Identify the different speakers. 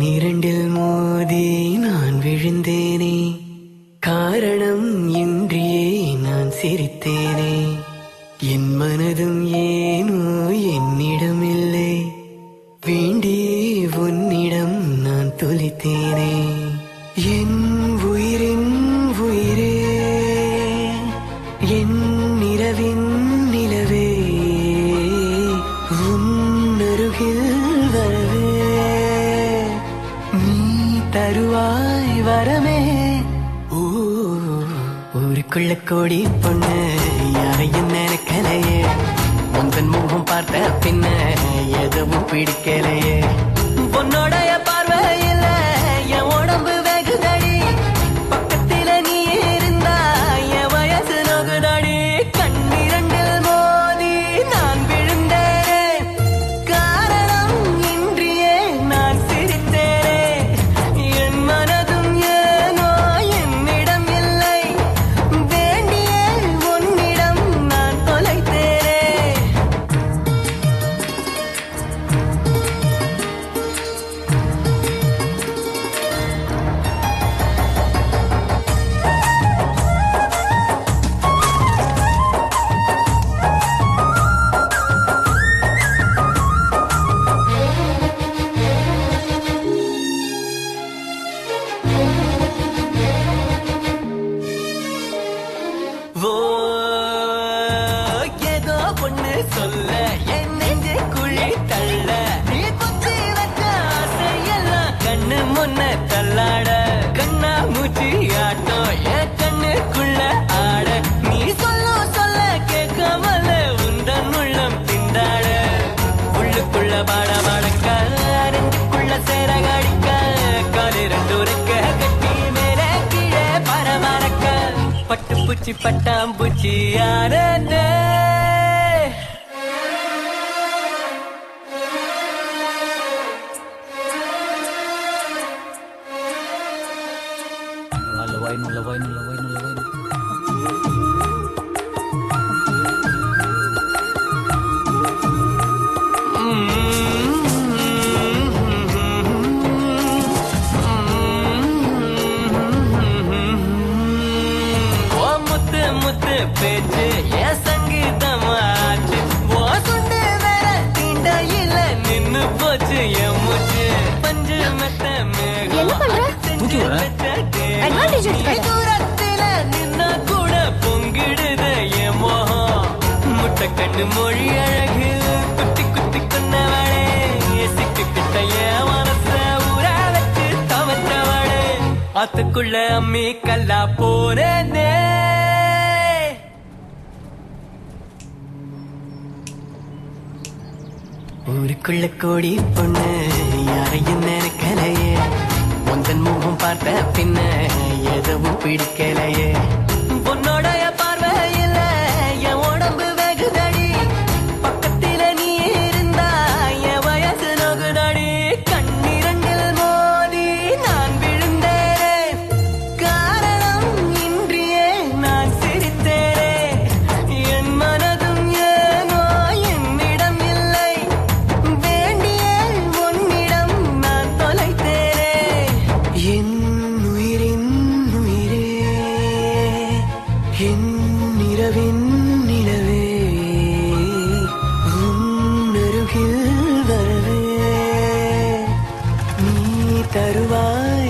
Speaker 1: கண்ணிரண்டில் மோதி நான் விழுந்தேனே, காரணம் இன்றியே நான் சிரித்தேனே. என் மனதும் ஏனோ என்னிடமில்லை, வேண்டியே உன்னிடம் நான் தொலைத்தேனே. என் உயிரின் உயிரே, என் நிலவின் நிலவே, உன்னருகில் வரவே நீ தருவாய் வரமே. ஊருக்குள்ள கோடி பொண்ணு யாரையும் நினைக்கலையே, உந்தன் முகம் பார்த்த பின்ன எதுவும் பிடிக்கலையே. பொன்னோடைய பார்வையில என் உடம்பு வெகுதடி, பக்கத்தில நீ இருந்தா என் வயசு நோகுதடி. கண்ணிரண்டில் மோதி நான் விழுந்தேனே, காரணம் இன்றியே நான் சிரித்தேனே. என் மனதும் ஏனோ என்னிடம் இல்லை, வேண்டியே உன்னிடம் நான் தொலைத்தேனே. ஏதோ பொண்ணு சொல்ல என் நெஞ்சு குழி தள்ள, நீ குச்சி வச்ச ஆசையெல்லாம் கண்ணு முன்ன தள்ளாட. கண்ணா மூச்சி ஆட்டம் என் கண்ணுக்குள்ள ஆட, நீ சொல்ல சொல்ல கேட்காமல உந்தன் உள்ளம் திண்டாட. உள்ளுக்குள்ள பாட பாடக்க ரெண்டுக்குள்ள சேர காடிக்க, காலு ரெண்டு ரெக்க கட்டி மேலே கீழே பரமரக்க. பட்டுப்பூச்சி பட்டாம்பூச்சி யாரே. முத்து பேச்சு என் சங்கீதமாச்சு, ஓ சுண்டு வேற தீண்டையில நின்னு போச்சு என் மூச்சு. பஞ்சு மெத்த தூரத்தில நின்னா கூட பொங்கிடுது என் மோகம். முட்டை கண்ணு மொழி அழகு குத்தி குத்தி கொன்னவளே, சிக்கிட்ட என் மனச ஊற வச்சு தவற்றவளே. ஆத்துக்குள்ள அம்மி கல்லா போனே. ஊருக்குள்ள கோடி பொண்ணு யாரையும் நினைக்கலையே, உந்தன் முகம் பார்த்த பின்ன எதுவும் பிடிக்கலையே. பொன்னோடைய பார்வையில என் உடம்பு வெகுதடி, பக்கத்தில நீ இருந்தா என் வயசு நோகுதடி. கண்ணிரண்டில் மோதி நான் விழுந்தேனே, காரணம் இன்றியே நான் சிரித்தேனே. என் மனதும் ஏனோ என்னிடம் இல்லை, வேண்டியே உன்னிடம் நான் தொலைத்தேனே. என் உயிரின் உயிரே, என் நிலவின் நிலவே, உன்னருகில் வரவே நீ தருவாய்